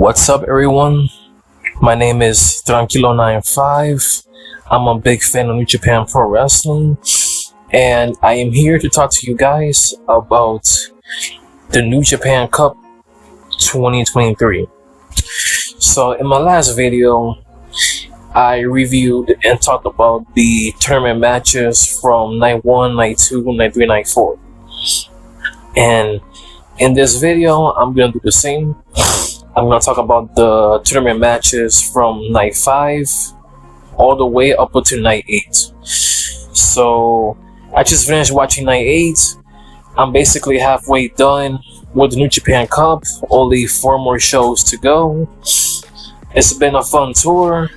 What's up, everyone? My name is Tranquilo95. I'm a big fan of New Japan Pro Wrestling, and I am here to talk to you guys about the New Japan Cup 2023. So, in my last video, I reviewed and talked about the tournament matches from Night 1, Night 2, Night 3, Night 4. And in this video, I'm going to do the same. I'm going to talk about the tournament matches from Night 5 all the way up until Night 8. So, I just finished watching Night 8. I'm basically halfway done with the New Japan Cup. Only 4 more shows to go. It's been a fun tour.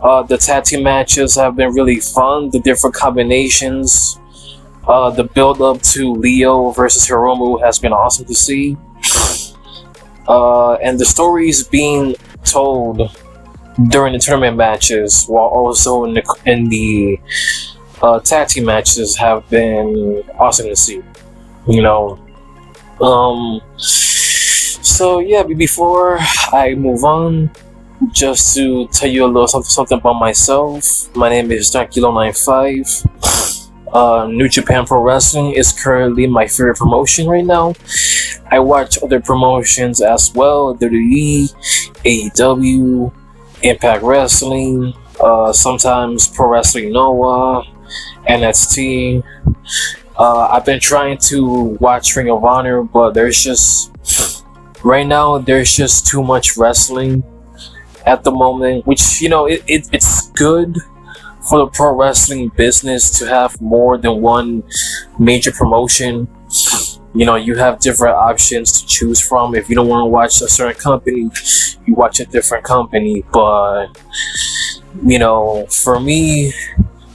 The tag team matches have been really fun. The different combinations. The build up to Leo versus Hiromu has been awesome to see. And the stories being told during the tournament matches, while also in the tag team matches, have been awesome to see. So yeah, before I move on, just to tell you a little something about myself. My name is Tranquilo95. New Japan Pro Wrestling is currently my favorite promotion right now. I watch other promotions as well: W.D.A, AEW, Impact Wrestling, sometimes Pro Wrestling Noah, NXT. I've been trying to watch Ring of Honor, but right now there's just too much wrestling at the moment, which it's good for the pro wrestling business to have more than one major promotion. You have different options to choose from. If you don't want to watch a certain company, you watch a different company. But for me,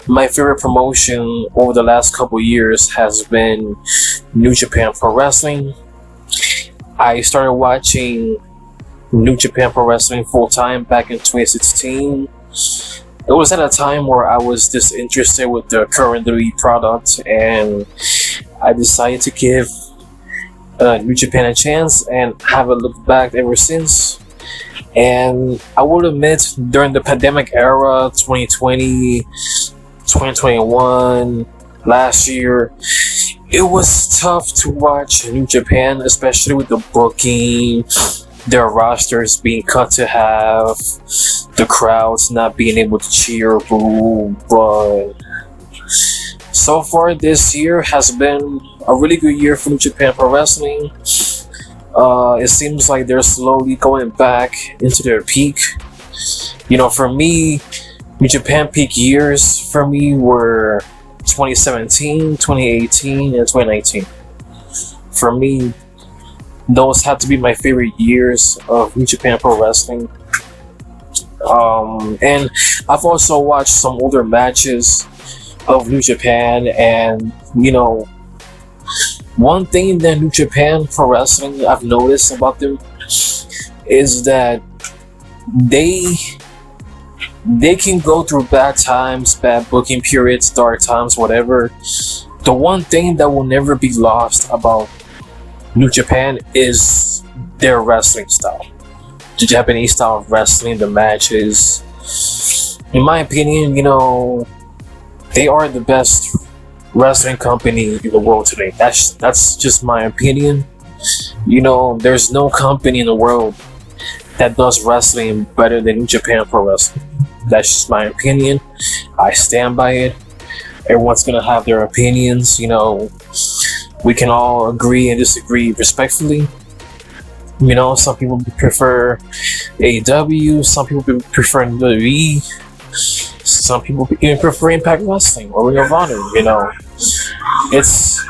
my favorite promotion over the last couple years has been New Japan Pro Wrestling. I started watching New Japan Pro Wrestling full time back in 2016. It was at a time where I was disinterested with the current WWE product, and I decided to give New Japan a chance, and haven't looked back ever since. And I would admit, during the pandemic era, 2020, 2021, last year, it was tough to watch New Japan, especially with the booking, their rosters being cut to half, the crowds not being able to cheer or boo. But so far this year has been a really good year for New Japan Pro Wrestling. It seems like they're slowly going back into their peak. For me, New Japan peak years for me were 2017, 2018, and 2019. For me, those have to be my favorite years of New Japan Pro Wrestling. And I've also watched some older matches of New Japan, and one thing that New Japan Pro Wrestling I've noticed about them is that they can go through bad times, bad booking periods, dark times, whatever. The one thing that will never be lost about New Japan is their wrestling style. The Japanese style of wrestling, the matches. In my opinion, they are the best wrestling company in the world today. That's just my opinion. There's no company in the world that does wrestling better than New Japan Pro Wrestling. That's just my opinion. I stand by it. Everyone's gonna have their opinions. We can all agree and disagree respectfully. Some people prefer AEW, some people prefer WWE, some people even prefer Impact Wrestling or Ring of Honor. It's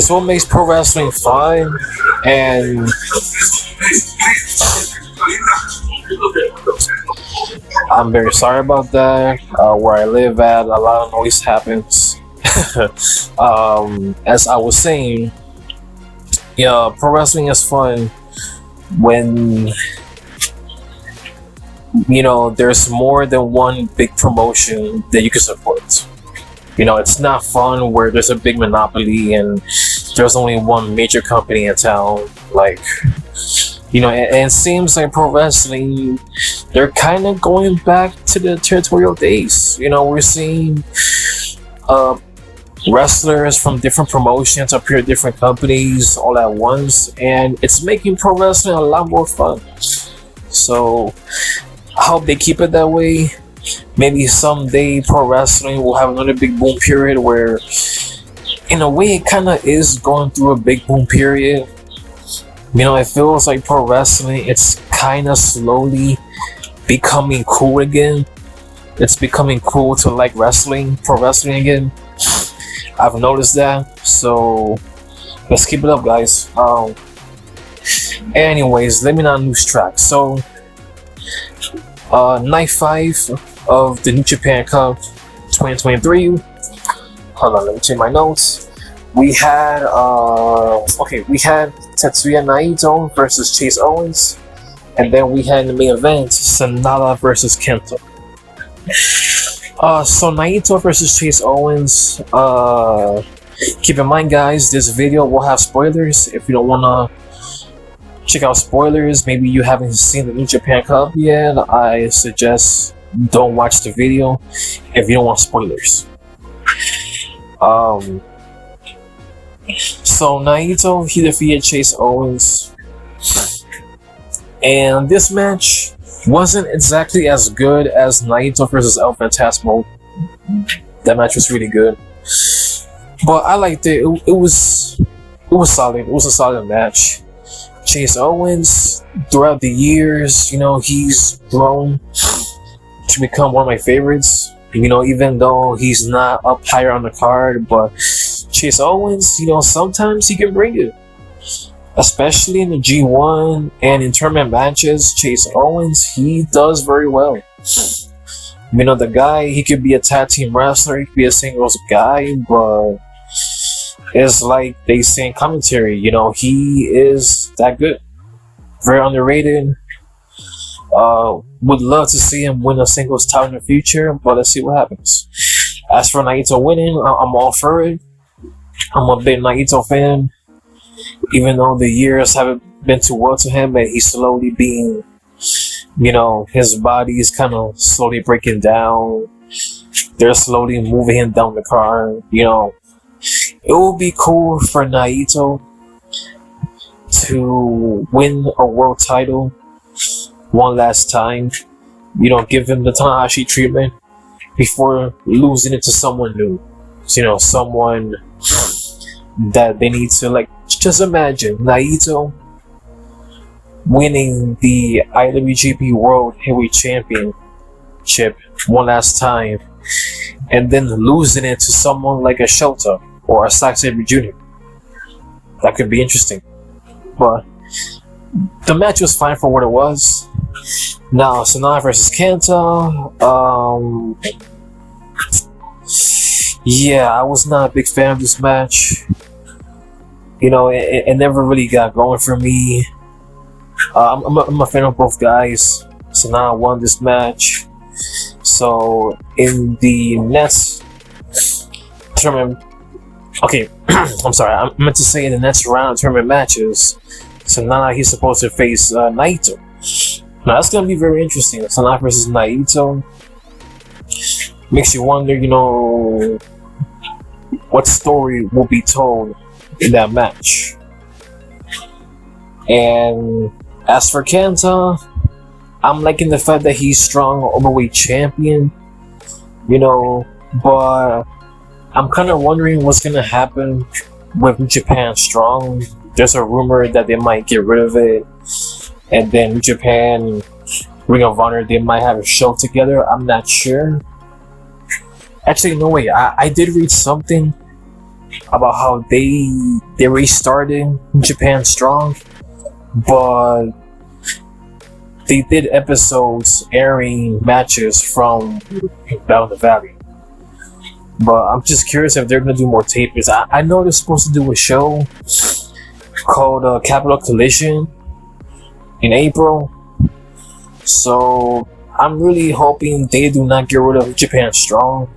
what makes pro wrestling fun. And I'm very sorry about that. Where I live at, a lot of noise happens. As I was saying, pro wrestling is fun when there's more than one big promotion that you can support. It's not fun where there's a big monopoly and there's only one major company in town. Like, And it seems like pro wrestling, they're kind of going back to the territorial days. We're seeing wrestlers from different promotions appear at different companies all at once, and it's making pro wrestling a lot more fun. So I hope they keep it that way. Maybe someday pro wrestling will have another big boom period where, in a way, it kind of is going through a big boom period. It feels like pro wrestling, it's kind of slowly becoming cool again. It's becoming cool to like pro wrestling again. I've noticed that. So let's keep it up, guys. Anyways, let me not lose track. So night 5 of the New Japan Cup 2023. Hold on, let me check my notes. We had Tetsuya Naito versus Chase Owens, and then we had in the main event Sanada versus Kento. So Naito versus Chase Owens. Keep in mind, guys, this video will have spoilers. If you don't wanna check out spoilers, maybe you haven't seen the New Japan Cup yet, I suggest don't watch the video if you don't want spoilers. So Naito, he defeated Chase Owens, and this match wasn't exactly as good as Naito versus El Phantasmo. That match was really good, but I liked it. It was solid. It was a solid match. Chase Owens, throughout the years, he's grown to become one of my favorites. Even though he's not up higher on the card, but Chase Owens, sometimes he can bring it. Especially in the G1 and in tournament matches, Chase Owens, he does very well. The guy, he could be a tag team wrestler, he could be a singles guy, but it's like they say in commentary, he is that good. Very underrated. Would love to see him win a singles title in the future, but let's see what happens. As for Naito winning, I'm all for it. I'm a big Naito fan, even though the years haven't been too well to him, and he's slowly being, his body is kind of slowly breaking down. They're slowly moving him down the card. It would be cool for Naito to win a world title one last time. Give him the Tanahashi treatment before losing it to someone new. Someone that they need to, just imagine Naito winning the IWGP World Heavyweight Championship one last time, and then losing it to someone like a Shota or a Zack Sabre Jr. That could be interesting. But the match was fine for what it was. Now, Sanada versus Kenta. Yeah, I was not a big fan of this match. It never really got going for me. I'm a fan of both guys. Sanada won this match. So, in the next tournament... Okay, I'm sorry. I meant to say in the next round of tournament matches, Sanada, he's supposed to face Naito. Now, that's going to be very interesting. Sanada versus Naito. Makes you wonder, what story will be told in that match. And as for Kenta, I'm liking the fact that he's strong overweight champion, but I'm kind of wondering what's going to happen with New Japan Strong. There's a rumor that they might get rid of it, and then New Japan Ring of Honor, they might have a show together. I'm not sure. Actually, no way. I did read something about how they restarted Japan Strong, but they did episodes airing matches from Battle of the Valley. But I'm just curious if they're gonna do more tapings. I know they're supposed to do a show called Capital Collision in April, so I'm really hoping they do not get rid of Japan Strong.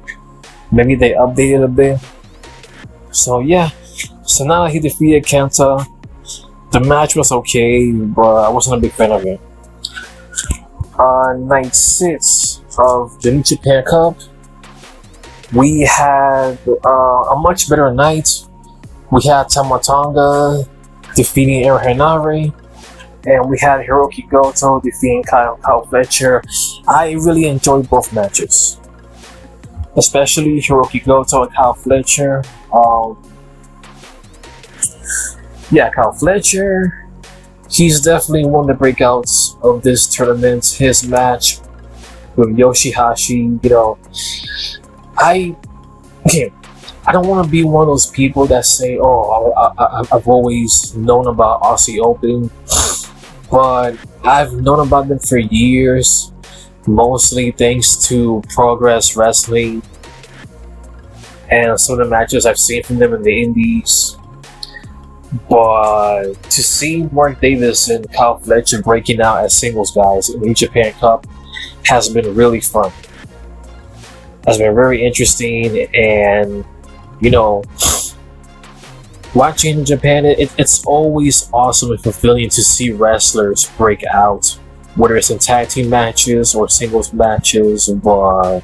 Maybe they update it a bit. So yeah, so now he defeated Kenta. The match was okay, but I wasn't a big fan of it. Night 6 of the New Japan Cup, we had a much better night. We had Tama Tonga defeating Aaron Henare, and we had Hiroki Goto defeating Kyle Fletcher. I really enjoyed both matches, especially Hiroki Goto and Kyle Fletcher. Kyle Fletcher, he's definitely one of the breakouts of this tournament. His match with Yoshihashi, I don't want to be one of those people that say, "Oh, I've always known about Aussie Open," but I've known about them for years, mostly thanks to Progress Wrestling and some of the matches I've seen from them in the Indies. But to see Mark Davis and Kyle Fletcher breaking out as singles guys in the New Japan Cup has been really fun. Has been very interesting, and watching Japan, it's always awesome and fulfilling to see wrestlers break out, whether it's in tag team matches or singles matches. But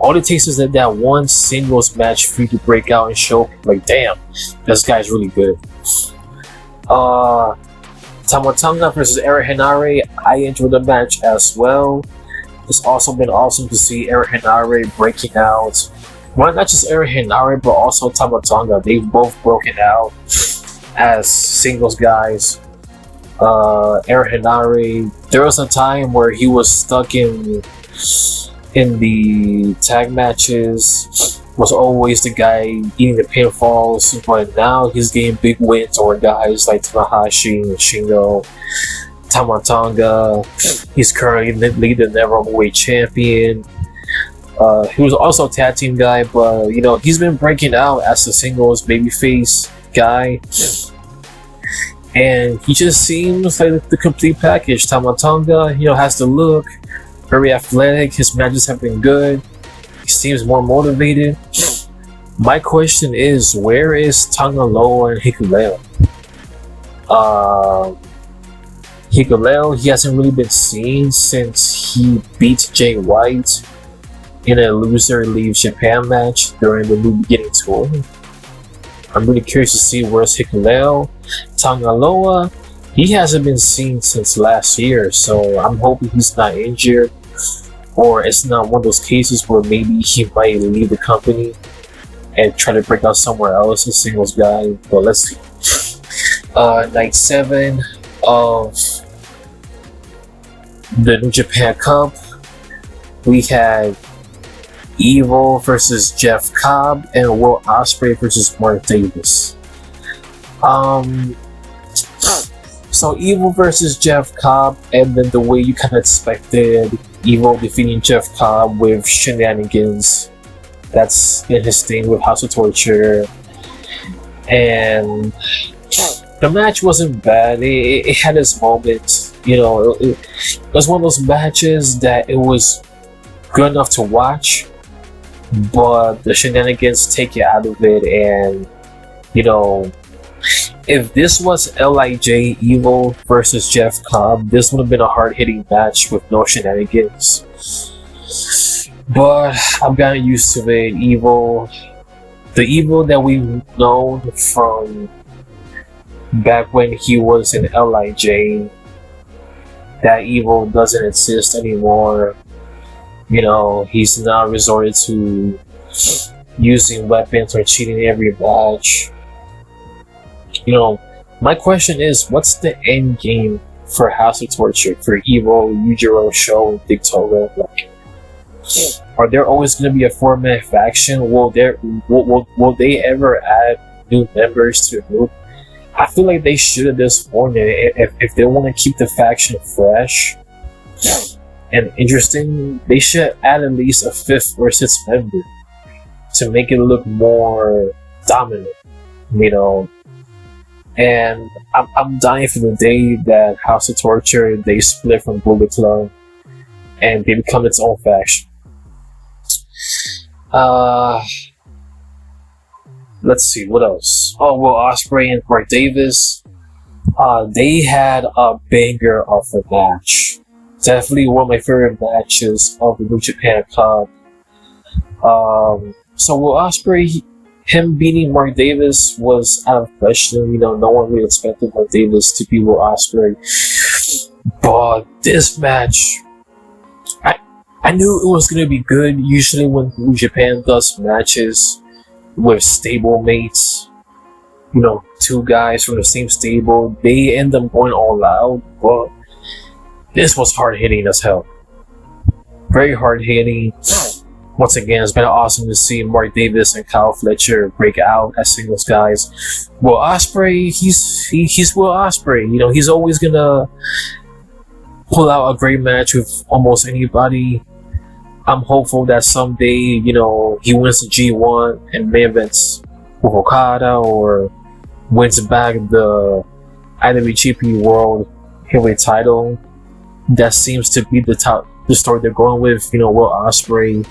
all it takes is that one singles match for you to break out and show, like, damn, this guy's really good. Tama Tonga versus Aaron Henare, I enjoyed the match as well. It's also been awesome to see Aaron Henare breaking out. Well, not just Aaron Henare, but also Tama Tonga. They've both broken out as singles guys. Aaron Henare, there was a time where he was stuck in the tag matches, was always the guy eating the pinfalls, but now he's getting big wins over guys like Tanahashi and Shingo. Tama Tonga, he's currently the Never Weight champion. He was also a tag team guy, but he's been breaking out as a singles babyface guy, and he just seems like the complete package. Tama Tonga, has the look, very athletic. His matches have been good. He seems more motivated. My question is, where is Tonga Loa and Hikuleo? Hikuleo, he hasn't really been seen since he beat Jay White in a loser leaves Japan match during the New Beginning tour. I'm really curious to see where's Hikuleo. Tonga Loa, he hasn't been seen since last year, so I'm hoping he's not injured, or it's not one of those cases where maybe he might leave the company and try to break out somewhere else, a singles guy. But let's see. Night 7 of the New Japan Cup, we had Evil versus Jeff Cobb and Will Ospreay versus Mark Davis. So Evil versus Jeff Cobb, and then the way you kind of expected, Evil defeating Jeff Cobb with shenanigans. That's been his thing with House of Torture. And the match wasn't bad. It had its moments. It was one of those matches that it was good enough to watch, but the shenanigans take you out of it. And if this was LIJ Evil versus Jeff Cobb, this would have been a hard-hitting match with no shenanigans. But I've gotten used to it. The Evil that we've known from back when he was in LIJ, that Evil doesn't exist anymore. He's now resorted to using weapons or cheating every match. My question is, what's the end game for House of Torture, for Evil, Yujiro, Sho, and Big Toga? Are there always going to be a 4-man faction? Will they ever add new members to the group? I feel like they should at this point, if they want to keep the faction fresh and interesting, they should add at least a 5th or 6th member to make it look more dominant, And I'm dying for the day that House of Torture, they split from Bullet Club and they become its own faction. Let's see, what else? Oh, Will Ospreay and Mark Davis. They had a banger of a match. Definitely one of my favorite matches of the New Japan Cup. So Will Ospreay, him beating Mark Davis was out of question. You know, no one really expected Mark Davis to beat Will Ospreay. But this match, I knew it was gonna be good. Usually when New Japan does matches with stable mates, you know, two guys from the same stable, they end up going all out. But this was hard hitting as hell. Very hard hitting. Once again, it's been awesome to see Mark Davis and Kyle Fletcher break out as singles guys. Will Ospreay, he's Will Ospreay. You know, he's always gonna pull out a great match with almost anybody. I'm hopeful that someday, you know, he wins the G1 and main events with Okada, or wins back the IWGP World Heavyweight title. That seems to be the story they're going with. You know, Will Ospreay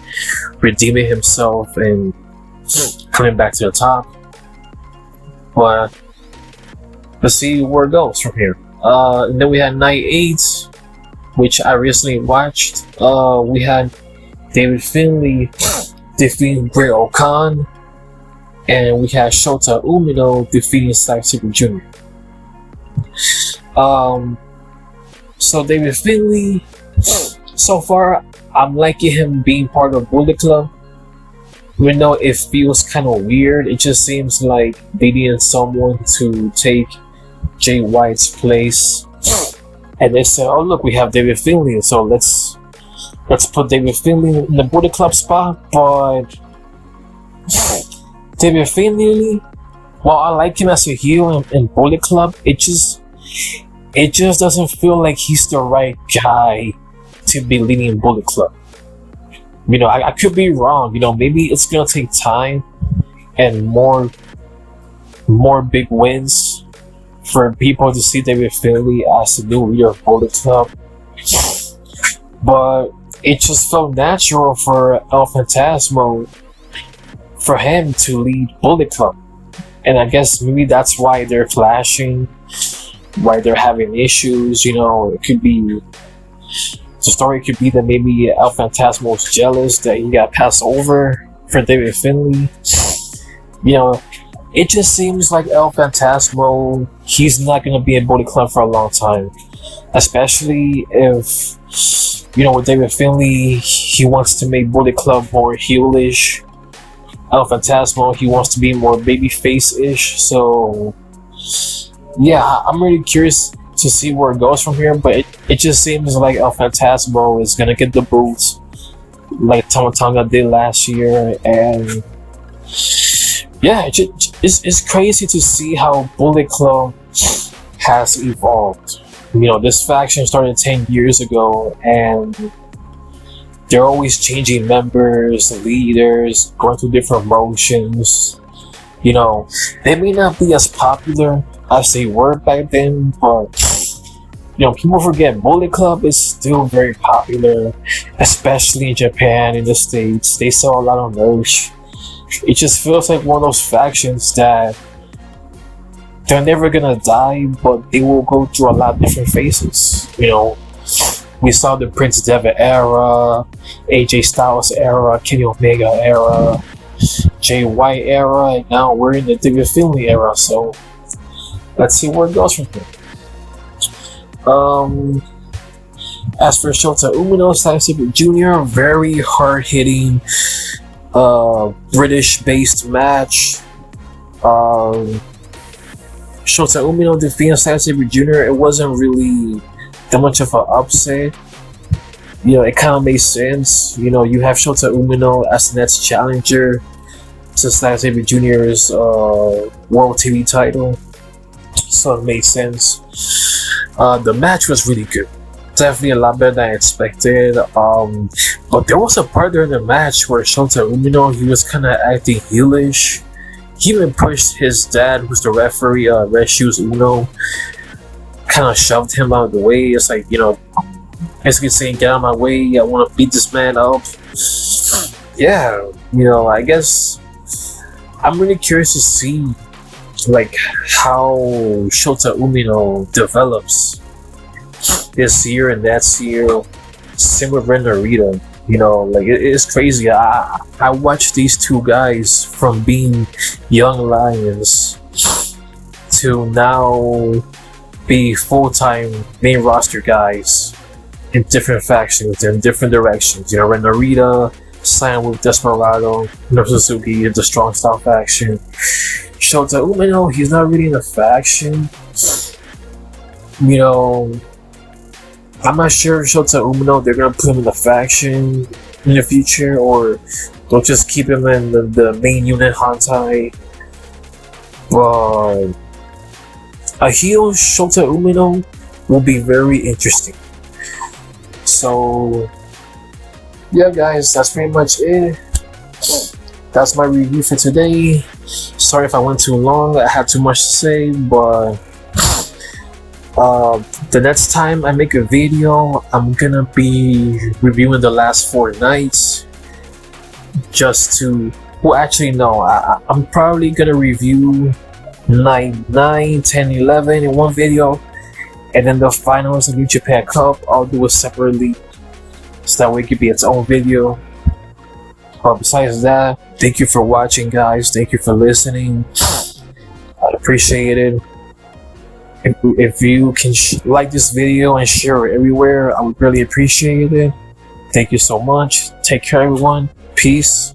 redeeming himself and coming back to the top. But let's see where it goes from here. And then we had Night 8, which I recently watched. We had David Finlay defeating Great Okan, and we had Shota Umino defeating Zack Sabre Jr. So David Finlay, so far, I'm liking him being part of Bullet Club. Even though it feels kind of weird, it just seems like they needed someone to take Jay White's place. And they said, oh look, we have David Finlay, so let's put David Finlay in the Bullet Club spot. But David Finlay, while I like him as a heel in Bullet Club, it just doesn't feel like he's the right guy to be leading Bullet Club. You know, I could be wrong. You know, maybe it's gonna take time and more big wins for people to see David Finlay as the new leader of Bullet Club. But it just felt natural for El Phantasmo for him to lead Bullet Club. And I guess maybe that's why they're clashing, why they're having issues. You know, it could be, the story could be that maybe El Phantasmo was jealous that he got passed over for David Finlay. You know, it just seems like El Phantasmo, he's not going to be in Bullet Club for a long time. Especially if, you know, with David Finlay, he wants to make Bullet Club more heelish. El Phantasmo, he wants to be more babyface-ish. So, yeah, I'm really curious to see where it goes from here, but it just seems like El Phantasmo is gonna get the boots like Tama Tonga did last year. And yeah, it's crazy to see how Bullet Club has evolved. You know, this faction started 10 years ago, and they're always changing members, leaders, going through different motions. You know, they may not be as popular as they were back then, but you know, people forget Bullet Club is still very popular, especially in Japan, in the States. They sell a lot of merch. It just feels like one of those factions that they're never gonna die, but they will go through a lot of different phases. You know, we saw the Prince Devitt era, AJ Styles era, Kenny Omega era, Jay White era, and now we're in the David Finlay era. So let's see where it goes from here. As for Shota Umino, Zack Sabre Jr., very hard-hitting, British-based match. Shota Umino defeating Zack Sabre Jr., it wasn't really that much of an upset. You know, it kind of made sense. You know, you have Shota Umino as the next challenger to Zack Sabre Jr.'s World TV title. So it made sense. The match was really good. Definitely a lot better than I expected. But there was a part during the match where Shota Umino, he was kind of acting heelish. He even pushed his dad, who's the referee, Red Shoes Uno, kind of shoved him out of the way. It's like, you know, basically saying, get out of my way, I want to beat this man up. Yeah, you know, I guess I'm really curious to see like how Shota Umino develops this year and that year. Same with Ren Narita. You know, like it's crazy. I watched these two guys from being young lions to now be full-time main roster guys in different factions, in different directions. You know, Ren Narita signed with Desperado, Suzuki in the Strong Style faction. Shota Umino, he's not really in a faction. You know, I'm not sure if Shota Umino, they're gonna put him in the faction in the future, or they'll just keep him in the main unit Hantai. But a heel Shota Umino will be very interesting. So yeah, guys, that's pretty much it. That's my review for today. Sorry if I went too long. I had too much to say, but the next time I make a video, I'm gonna be reviewing the last 4 nights. Just to, well, actually no, I'm probably gonna review night 9, 10, 11 in one video, and then the finals of New Japan Cup I'll do it separately, so that way it could be its own video. But besides that, thank you for watching, guys. Thank you for listening. I'd appreciate it. If you can like this video and share it everywhere, I would really appreciate it. Thank you so much. Take care, everyone. Peace.